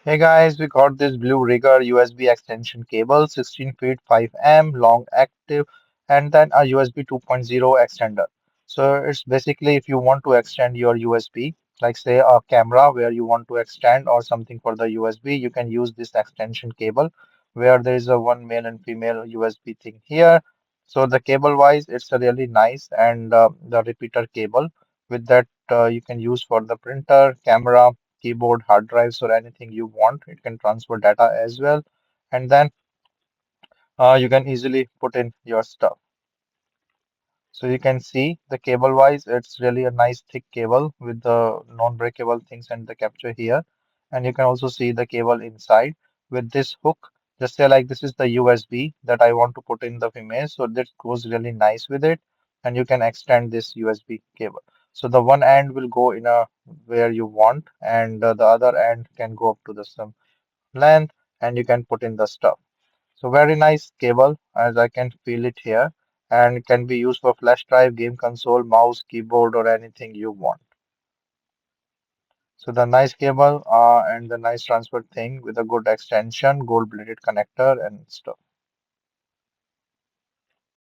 Hey guys, we got this BlueRigger USB extension cable, 16 feet 5 m long active, and then a USB 2.0 extender. So it's basically if you want to extend your USB, like say a camera where you want to extend or something for the USB, you can use this extension cable where there is a one male and female USB thing here. So the cable wise, it's a really nice and the repeater cable with that you can use for the printer, camera, keyboard, hard drives, or anything you want. It can transfer data as well. And then you can easily put in your stuff. So you can see the cable wise, it's really a nice thick cable with the non-breakable things and the capture here. And you can also see the cable inside with this hook. Just say like this is the USB that I want to put in the image. So that goes really nice with it. And you can extend this USB cable. So the one end will go in a where you want, and the other end can go up to the some length, and you can put in the stuff. So very nice cable as I can feel it here, and can be used for flash drive, game console, mouse, keyboard, or anything you want. So the nice cable and the nice transfer thing with a good extension, gold-plated connector and stuff.